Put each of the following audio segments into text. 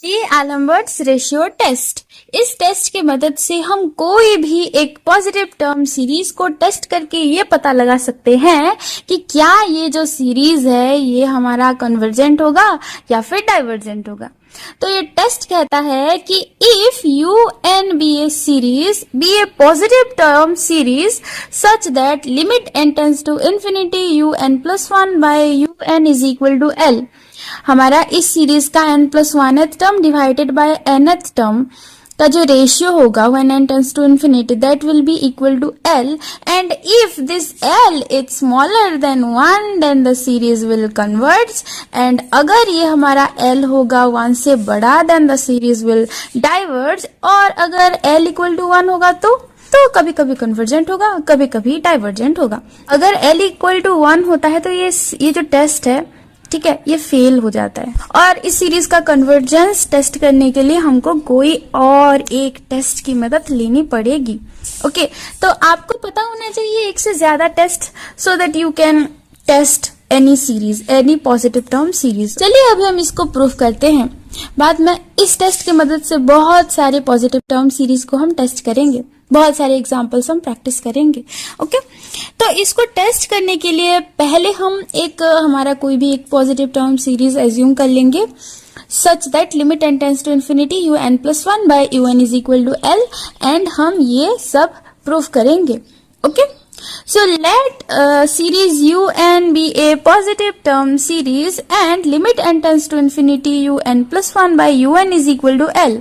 ये Albert's ratio test. इस test की मदद से हम कोई भी एक पॉजिटिव टर्म सीरीज को टेस्ट करके ये पता लगा सकते हैं कि क्या ये जो सीरीज है ये हमारा कन्वर्जेंट होगा या फिर डाइवर्जेंट होगा। तो ये टेस्ट कहता है कि if UN be a series, be a positive term series such that limit n tends to infinity UN plus 1 by UN is equal to L। हमारा इस सीरीज का n+1th term divided by nth term का जो ratio होगा when n tends to infinity that will be equal to L, and if this L is smaller than 1 then the series will converge, and अगर ये हमारा L होगा 1 से बड़ा then the series will diverge, और अगर L equal to 1 होगा तो कभी कभी कन्वर्जेंट होगा, कभी कभी डाइवर्जेंट होगा। अगर L equal to 1 होता है तो ये जो टेस्ट है, ठीक है, ये फेल हो जाता है। और इस सीरीज का कन्वर्जेंस टेस्ट करने के लिए हमको कोई और एक टेस्ट की मदद लेनी पड़ेगी। ओके, तो आपको पता होना चाहिए एक से ज्यादा test so that you can test any series, any positive term series. चलिए अभी हम इसको प्रूव करते हैं। बाद में इस टेस्ट की मदद से बहुत सारे पॉजिटिव टर्म सीरीज को हम टेस्ट करेंगे, बहुत सारे एग्जाम्पल्स हम प्रैक्टिस करेंगे। ओके, तो इसको टेस्ट करने के लिए पहले हम एक हमारा कोई भी एक पॉजिटिव टर्म सीरीज एज्यूम कर लेंगे such that limit n tends to infinity UN plus 1 by UN is equal to L, and हम ये सब प्रूफ करेंगे। Okay, so let series UN be a positive term series and limit n tends to infinity UN plus 1 by UN is equal to L।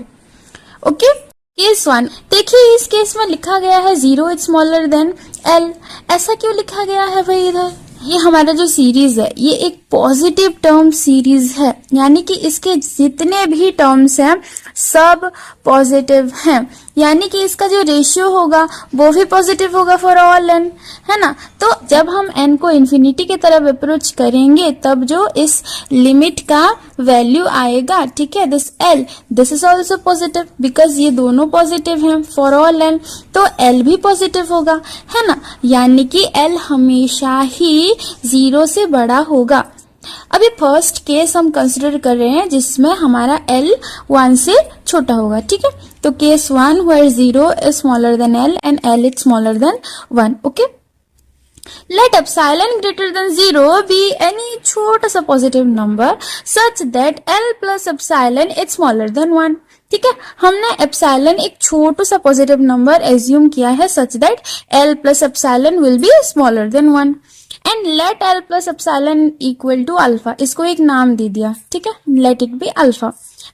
Okay, case 1 देखिए, इस case में लिखा गया है 0 इज स्मॉलर देन L। ऐसा क्यों लिखा गया है भाई? इधर ये हमारा जो सीरीज है ये एक पॉजिटिव टर्म सीरीज है, यानी कि इसके जितने भी टर्म्स हैं सब पॉजिटिव हैं, यानी कि इसका जो रेशियो होगा वो भी पॉजिटिव होगा फॉर ऑल n, है ना। तो जब हम n को इन्फिनिटी की तरफ अप्रोच करेंगे तब जो इस लिमिट का वैल्यू आएगा, ठीक है, this L, this is also positive because ये दोनों पॉजिटिव हैं फॉर ऑल n, तो L भी पॉजिटिव होगा, है ना, यानी कि L हमेशा ही 0 से बड़ा होगा। अभी फर्स्ट केस हम कंसिडर कर रहे हैं जिसमें हमारा L 1 से छोटा होगा, ठीक है। तो case 1 where 0 is smaller than L and L is smaller than 1। Okay, let epsilon greater than 0 be any छोटा सा positive number such that L plus epsilon is smaller than 1। ठीक है, हमने एप्सिलॉन एक छोटा सा पॉजिटिव नंबर एज्यूम किया है such that L plus epsilon will be smaller than 1, and let L plus epsilon equal to alpha. इसको एक नाम दे दिया, ठीक है, let it be alpha.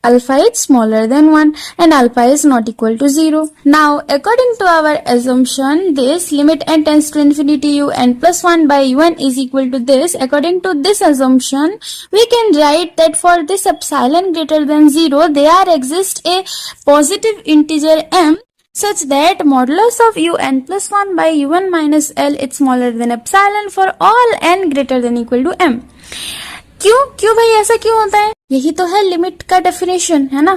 Alpha is smaller than 1 and alpha is not equal to 0. Now, according to our assumption, this limit n tends to infinity UN plus 1 by UN is equal to this. According to this assumption, we can write that for this epsilon greater than 0, there exists a positive integer m such that modulus of UN plus 1 by UN minus L is smaller than epsilon for all n greater than equal to m। क्यों भाई ऐसा क्यों होता है? यही तो है limit का डेफिनेशन, है ना।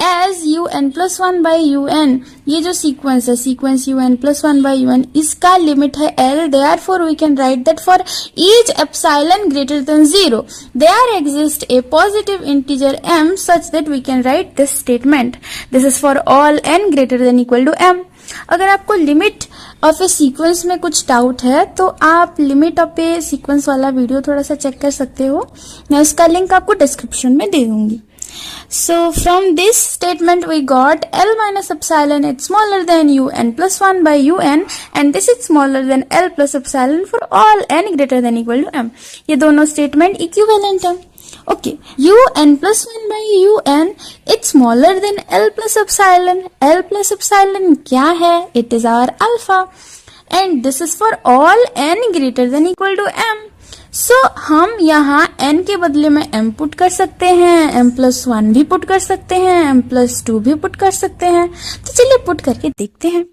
As UN plus 1 by UN, ये जो सीक्वेंस है, sequence UN plus 1 by UN, इसका लिमिट है L, therefore we can write that for each epsilon greater than 0 there exists a positive integer m such that we can write this statement, this is for all n greater than equal to m। अगर आपको limit of A sequence में कुछ doubt है तो आप limit of A sequence वाला video थोड़ा सा चेक कर सकते हो, मैं उसका लिंक आपको डिस्क्रिप्शन में दे दूंगी। So from this statement we got L minus epsilon is smaller than UN plus 1 by UN and this is smaller than L plus epsilon for all n greater than equal to m। ये दोनों statement equivalent है। Okay, UN plus 1 by UN it's smaller than L plus epsilon। L plus epsilon क्या है? It is our alpha and this is for all n greater than equal to m। So हम यहाँ n के बदले में m put कर सकते हैं, m plus 1 भी पुट कर सकते हैं, m plus 2 भी पुट कर सकते हैं। तो चलिए पुट करके देखते हैं।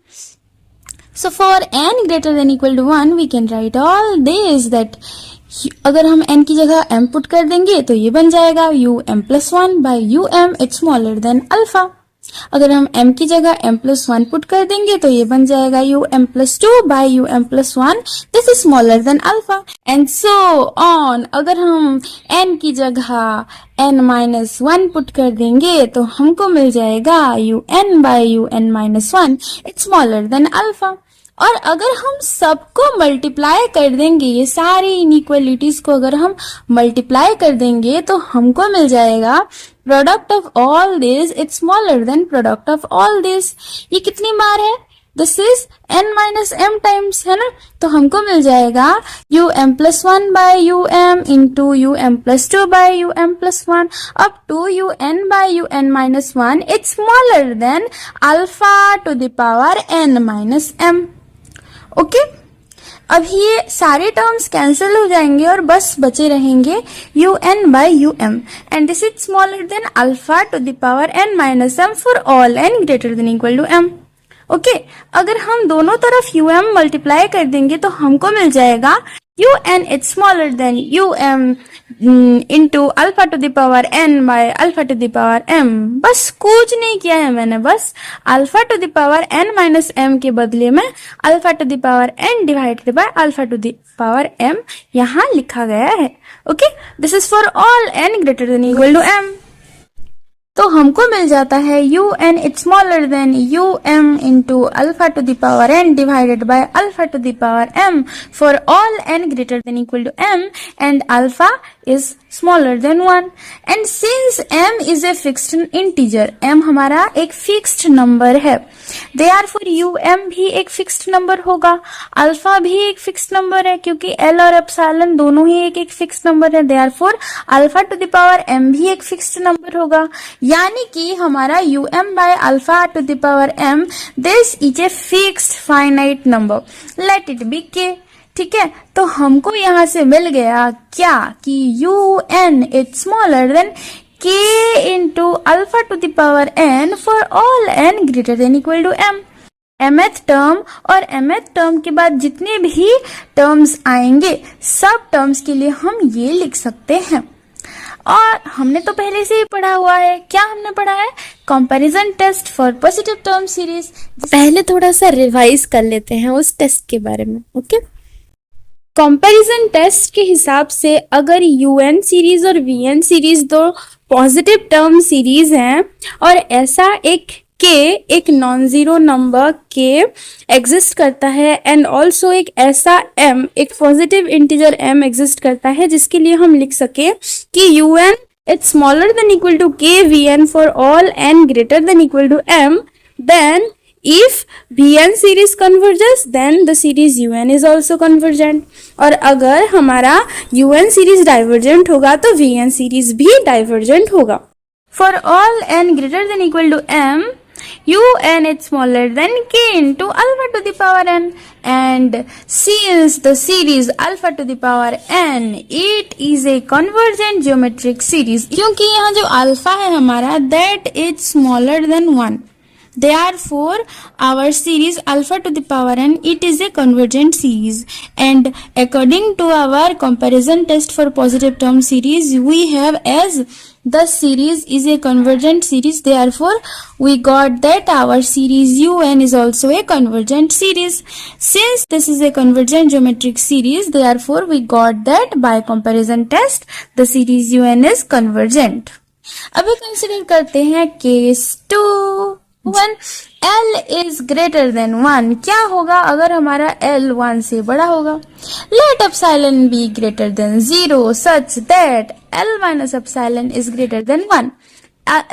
So for n greater than equal to 1 we can write all this that अगर हम n की जगह m पुट कर देंगे तो ये बन जाएगा UM plus 1 by UM it's smaller than alpha। अगर हम m की जगह m+1 पुट कर देंगे तो ये बन जाएगा um+2 by um+1, this is smaller than alpha, and so on. अगर हम n की जगह n-1 पुट कर देंगे तो हमको मिल जाएगा un by un-1, it's smaller than alpha. और अगर हम सबको मल्टीप्लाई कर देंगे, ये सारी इनइक्वालिटीज को अगर हम मल्टीप्लाई कर देंगे तो हमको मिल जाएगा product of all this it's smaller then product of all this. ये कितनी बार है? दिस इज n-m टाइम्स, है ना। तो हमको मिल जाएगा um+1 by um into um+2 by um+1 up to un by un-1, it's smaller than alpha to the power n-m। Okay अब ये सारे टर्म्स कैंसिल हो जाएंगे और बस बचे रहेंगे un by um, and this is smaller than alpha to the power n-m for all n greater than equal to m। Okay अगर हम दोनों तरफ um मल्टीप्लाई कर देंगे तो हमको मिल जाएगा un is smaller than um into alpha to the power n by alpha to the power m। बस कुछ नहीं किया है मैंने, बस alpha to the power n-m के बदले में alpha to the power n divided by alpha to the power m यहाँ लिखा गया है। Okay this is for all n greater than equal to m। तो हमको मिल जाता है un is smaller than um into alpha to the power n divided by alpha to the power m for all n greater than equal to m, and alpha is smaller than 1, and since m is a fixed integer, m हमारा एक fixed number है, therefore um भी एक fixed number होगा, alpha भी एक fixed number है क्योंकि l और एप्सिलॉन दोनों ही एक fixed number है, therefore alpha to the power m भी एक fixed number होगा, यानी कि हमारा um by alpha to the power m this is a fixed finite number, let it be k। ठीक है, तो हमको यहाँ से मिल गया क्या कि un is smaller than k into alpha to the power n for all n greater than equal to m। mth term और mth टर्म के बाद जितने भी टर्म्स आएंगे सब टर्म्स के लिए हम ये लिख सकते हैं। और हमने तो पहले से ही पढ़ा हुआ है, क्या हमने पढ़ा है? Comparison test for positive term series. पहले थोड़ा सा रिवाइज कर लेते हैं उस टेस्ट के बारे में। ओके कंपैरिजन टेस्ट के हिसाब से अगर un सीरीज और vn सीरीज दो पॉजिटिव टर्म सीरीज हैं और ऐसा एक k एक non zero number k exist करता है एंड ऑल्सो एक ऐसा m एक पॉजिटिव इंटीजर m एग्जिस्ट करता है जिसके लिए हम लिख सके कि un it's smaller than equal to k vn for all n greater than equal to m, then if vn series converges then the series un is also convergent, और अगर हमारा un series divergent होगा तो vn series भी divergent होगा। For all n greater than equal to m, un is smaller than k into alpha to the power n, and since the series alpha to the power n it is a convergent geometric series, क्योंकि यहाँ जो alpha है हमारा that is smaller than 1, therefore our series alpha to the power n it is a convergent series, and according to our comparison test for positive term series we have as the series is a convergent series, therefore we got that our series un is also a convergent series. Since this is a convergent geometric series, therefore we got that by comparison test the series un is convergent. अभी consider करते हैं case 2। When L is greater than 1, क्या होगा अगर हमारा L 1 से बड़ा होगा? Let epsilon be greater than 0 such that L minus epsilon is greater than 1.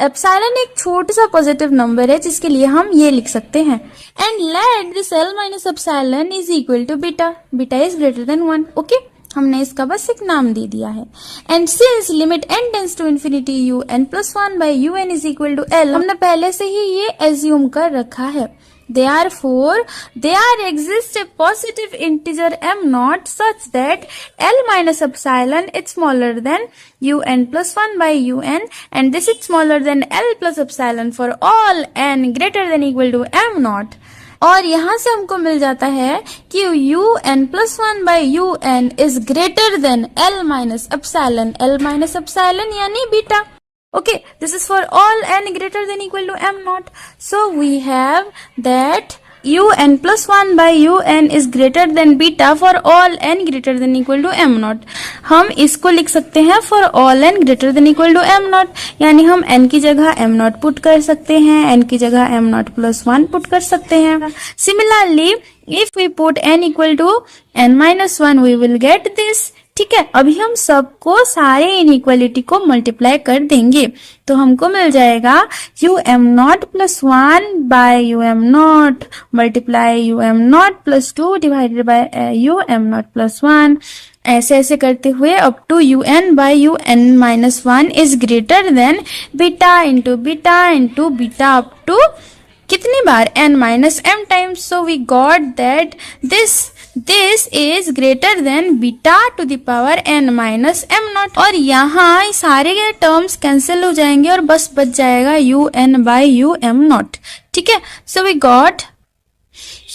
Epsilon एक छोटा सा पॉजिटिव नंबर है जिसके लिए हम ये लिख सकते हैं, and let this L minus epsilon is equal to beta, beta is greater than 1। Okay हमने इसका बस एक नाम दे दिया है, and since limit n tends to infinity un+1 by un is equal to L, हमने पहले से ही ये एज्यूम कर रखा है, therefore there exists a positive integer m naught such that L minus epsilon is smaller than un+1 by un, and this is smaller than L plus epsilon for all n greater than equal to m naught। और यहाँ से हमको मिल जाता है कि un+1 by un is greater than L minus epsilon, L minus epsilon यानी beta. Okay, this is for all n greater than equal to m naught. So we have that un plus 1 by un is greater than beta for all n greater than equal to m naught. हम इसको लिख सकते हैं for all n greater than equal to m naught, यानी हम n की जगह m naught put कर सकते हैं, n की जगह m naught plus 1 पुट कर सकते हैं. Similarly, if we put n equal to n minus 1, we will get this. ठीक है, अभी हम सबको सारे इनइक्वालिटी को मल्टीप्लाई कर देंगे तो हमको मिल जाएगा u m naught plus 1 by u m naught multiply u m naught plus 2 divided by u m naught plus 1. ऐसे ऐसे करते हुए up to u n by u n minus 1 is greater than beta into beta up to कितनी बार n minus m times. So we got that this is greater than beta to the power n minus m naught. और यहाँ सारे के terms cancel हो जाएंगे और बस बच जाएगा un by um naught. ठीक है, so we got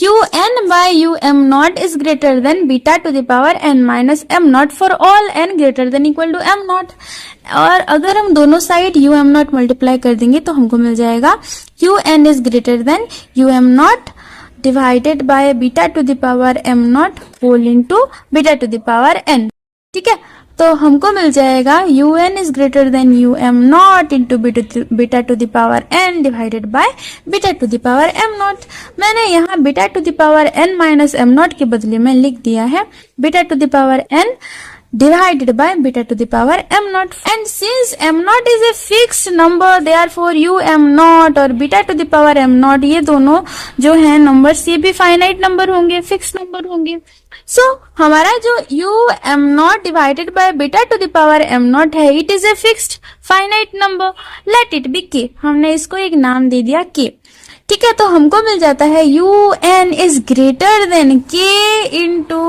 un by um naught is greater than beta to the power n minus m naught for all n greater than equal to m naught. और अगर हम दोनों side um naught multiply कर देंगे तो हमको मिल जाएगा un is greater than um naught divided by beta to the power m naught whole into beta to the power n. ठीक है, तो हमको मिल जाएगा un is greater than um naught into beta to the power n divided by beta to the power m naught. मैंने यहाँ beta to the power n minus m naught के बदले में लिख दिया है beta to the power n divided by beta to the power m naught. And since m naught is a fixed number, therefore um naught और beta to the power m naught ये दोनों जो है नंबर्स ये भी finite number होंगे, fix number होंगे. सो हमारा जो um naught divided by beta to the power m naught है, it is a fixed finite number. Let it be k. हमने इसको एक नाम दे दिया k. ठीक है, तो हमको मिल जाता है un is greater than k into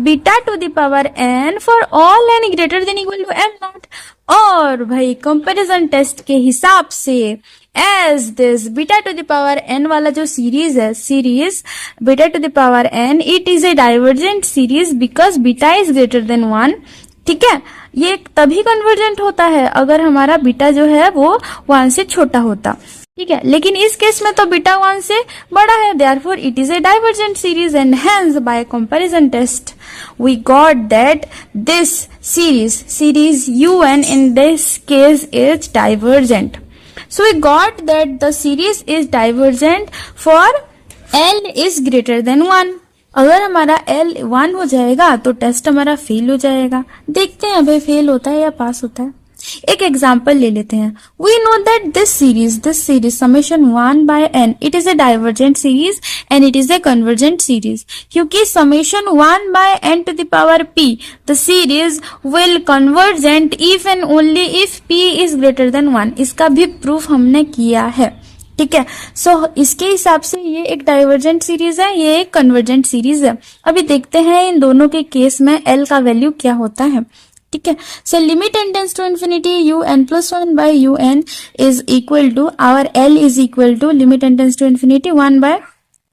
beta to the power n for all n greater than equal to m naught. और भाई कंपैरिजन टेस्ट के हिसाब से as this beta to the power n वाला जो सीरीज है, series beta to the power n, it is a divergent series because beta is greater than 1. ठीक है, ये तभी कन्वर्जेंट होता है अगर हमारा बीटा जो है वो 1 से छोटा होता. ठीक है, लेकिन इस केस में तो बीटा 1 से बड़ा है, therefore it is a divergent series and hence by comparison test we got that this series un in this case is divergent. So we got that the series is divergent for L is greater than 1. अगर हमारा L 1 हो जाएगा तो test हमारा fail हो जाएगा. देखते हैं भाई फेल होता है या पास होता है. एक एग्जाम्पल ले लेते हैं. We know that this series summation 1 by n, it is a divergent series and it is a convergent series. क्योंकि summation 1 by n to the power p, the series will convergent if and only if p is greater than 1. इसका भी proof हमने किया है. ठीक है, सो इसके हिसाब से ये एक डाइवर्जेंट सीरीज है, ये एक कन्वर्जेंट सीरीज है. अभी देखते हैं इन दोनों के केस में L का वैल्यू क्या होता है. ठीक है, so limit n tends to infinity un plus 1 by un is equal to our L is equal to limit n tends to infinity 1 by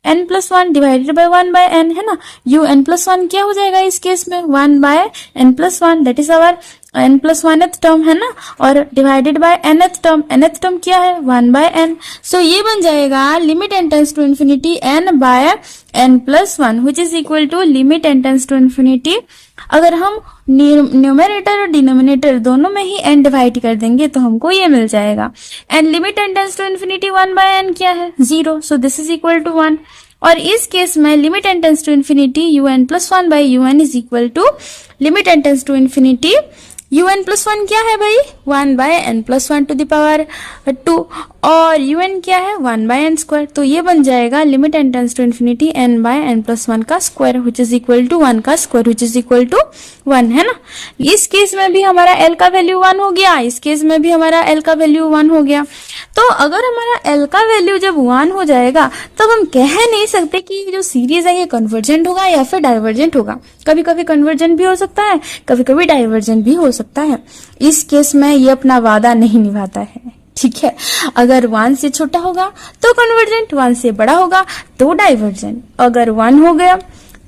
n plus 1 divided by 1 by n है ना. un plus 1 क्या हो जाएगा इस case में 1 by n plus 1, that is our n plus 1th term है ना, और डिवाइडेड बाय nth टर्म क्या है 1 बाय n. सो ये बन जाएगा limit n tends to infinity n by n plus 1 which is equal to limit n tends to infinity. अगर हम न्यूमरेटर और डिनोमिनेटर दोनों में ही n डिवाइड कर देंगे तो हमको ये मिल जाएगा. And limit n tends to infinity 1 by n क्या है 0, so this is equal to 1. और इस केस में limit n tends to infinity un plus 1 by un is equal to limit n tends to infinity un plus 1 क्या है भाई 1 by n plus 1 to the power 2 और un क्या है 1 by n square. तो ये बन जाएगा limit n tends to infinity n by n plus 1 का square which is equal to 1 का square which is equal to 1 है ना. इस केस में भी हमारा L का वैल्यू 1 हो गया, इस केस में भी हमारा L का वैल्यू 1 हो गया. तो अगर हमारा L का वैल्यू जब 1 हो जाएगा तब हम कह नहीं सकते कि जो सीरीज है ये कन्वर्जेंट होगा या फिर डाइवर्जेंट होगा. कभी कभी कन्वर्जेंट भी हो सकता है, कभी कभी डाइवर्जेंट भी हो सकता है. इस केस में ये अपना वादा नहीं निभाता है. ठीक है, अगर 1 से छोटा होगा तो कन्वर्जेंट, 1 से बड़ा होगा तो डाइवर्जेंट. अगर 1 हो गया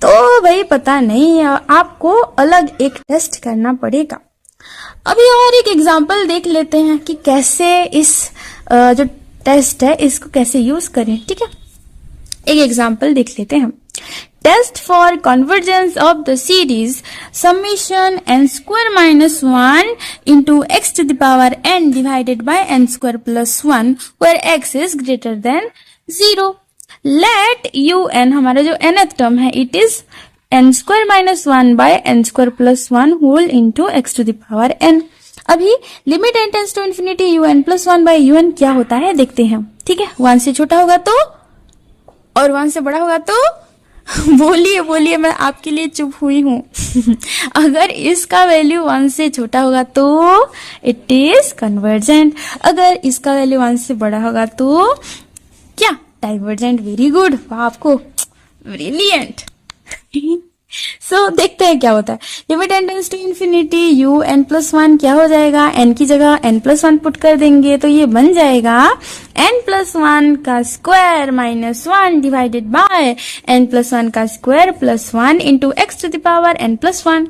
तो भाई पता नहीं, आपको अलग एक टेस्ट करना पड़ेगा. अभी और एक एग्जांपल देख लेते हैं कि कैसे इस जो टेस्ट है इसको कैसे यूज करें। ठीक है, एक एग्जांपल देख लेते हैं हम। Test for convergence of the series summation n square minus 1 into x to the power n divided by n square plus 1 where x is greater than 0। Let un हमारा जो nth टर्म है it is n square minus 1 by n square plus 1 whole into x to the power n। अभी limit n tends to infinity un plus 1 by un क्या होता है देखते हैं। ठीक है, 1 से छोटा होगा तो और 1 से बड़ा होगा तो बोलिए बोलिए, मैं आपके लिए चुप हुई हूं। अगर इसका वैल्यू 1 से छोटा होगा तो इट इज कन्वर्जेंट, अगर इसका वैल्यू 1 से बड़ा होगा तो क्या डाइवर्जेंट। वेरी गुड, आपको ब्रिलियंट। सो देखते हैं क्या होता है। Limit n tends to infinity u n plus 1 क्या हो जाएगा, n की जगह n प्लस 1 पुट कर देंगे तो ये बन जाएगा n प्लस 1 का square minus 1 divided by n plus 1 का square plus 1 into x to the power n plus 1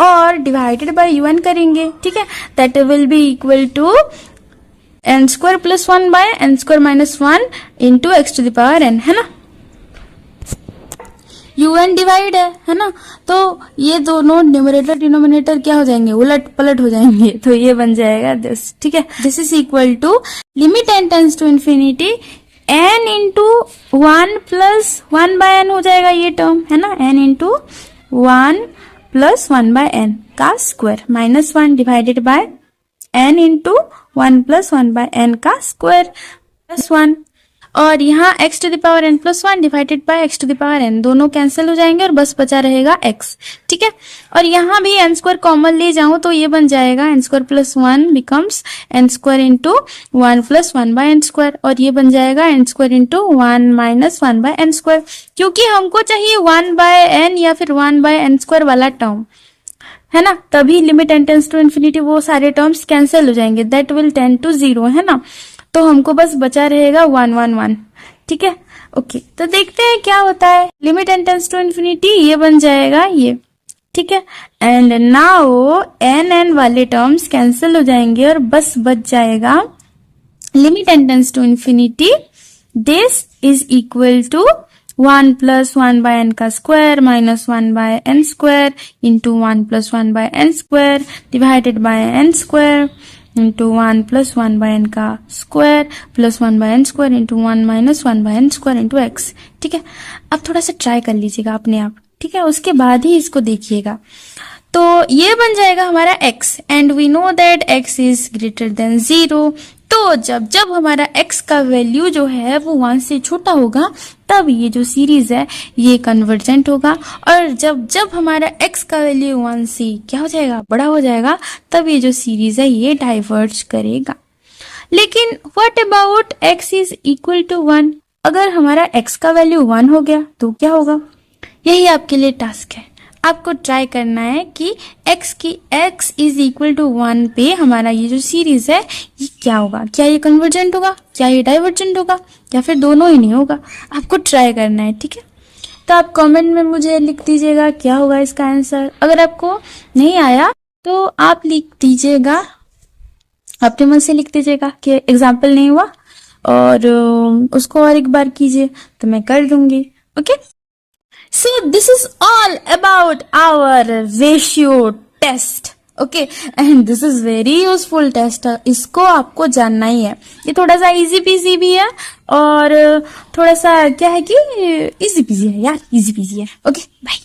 और डिवाइडेड बाय un करेंगे। ठीक है, that will be equal to n square plus 1 by n square minus 1 into x to the power n, है ना। un divide है ना, तो ये दोनों न्यूमरेटर डिनोमिनेटर क्या हो जाएंगे, उलट पलट हो जाएंगे, तो ये बन जाएगा दिस। ठीक है, this is equal to limit n tends to infinity n into 1 plus 1 by n हो जाएगा ये टर्म, है ना, n into 1 plus 1 by n का square minus 1 divided by n into 1 plus 1 by n का स्क्वायर प्लस 1 और यहाँ x to the power n plus 1 divided by x to the power n दोनों कैंसिल हो जाएंगे और बस बचा रहेगा x। ठीक है, और यहाँ भी n स्क्वायर कॉमन ले जाऊं तो ये बन जाएगा n square plus 1 becomes n square into 1 plus 1 by n square और ये बन जाएगा n square into 1 minus 1 by n square, क्योंकि हमको चाहिए 1 बाय n या फिर 1 बाय n स्क्वायर वाला टर्म, है ना, तभी limit n tends to infinity वो सारे टर्म्स कैंसिल हो जाएंगे, दैट विल टेंड टू 0, है ना, तो हमको बस बचा रहेगा 1 1 1। ठीक है, ओके, तो देखते हैं क्या होता है। Limit n tends to infinity ये बन जाएगा ये। ठीक है, एंड नाउ n वाले टर्म्स कैंसिल हो जाएंगे और बस बच जाएगा limit n tends to infinity this is equal to 1 plus 1 by n का square minus 1 by n square into 1 plus 1 by n square divided by n square into 1 plus 1 by n का square plus 1 by n square into 1 minus 1 by n square into x। ठीक है, अब थोड़ा सा try कर लीजिएगा अपने आप। ठीक है, उसके बाद ही इसको देखिएगा। तो ये बन जाएगा हमारा x and we know that x is greater than 0। तो जब जब हमारा x का वैल्यू जो है वो 1 से छोटा होगा तब ये जो सीरीज है ये कन्वर्जेंट होगा, और जब जब हमारा x का वैल्यू 1 से क्या हो जाएगा, बड़ा हो जाएगा, तब ये जो सीरीज है ये डाइवर्ज करेगा। लेकिन what about x is equal to 1, अगर हमारा x का वैल्यू 1 हो गया तो क्या होगा, यही आपके लिए टास्क है। आपको ट्राई करना है कि x इज इक्वल टू 1 पे हमारा ये जो सीरीज है ये क्या होगा, क्या ये कन्वर्जेंट होगा, क्या ये डाइवर्जेंट होगा, या फिर दोनों ही नहीं होगा। आपको ट्राई करना है। ठीक है, तो आप कमेंट में मुझे लिख दीजिएगा क्या होगा इसका आंसर। अगर आपको नहीं आया तो आप लिख दीजिएगा, अपने मन से लिख दीजिएगा कि एग्जाम्पल नहीं हुआ, और उसको और एक बार कीजिए तो मैं कर दूंगी। Okay, so this is all about our ratio test, okay, and this is very useful test। इसको आपको जानना ही है। ये थोड़ा सा इजी पीजी भी है और थोड़ा सा क्या है कि इजी पीजी है यार, इजी पीजी है। Okay, bye.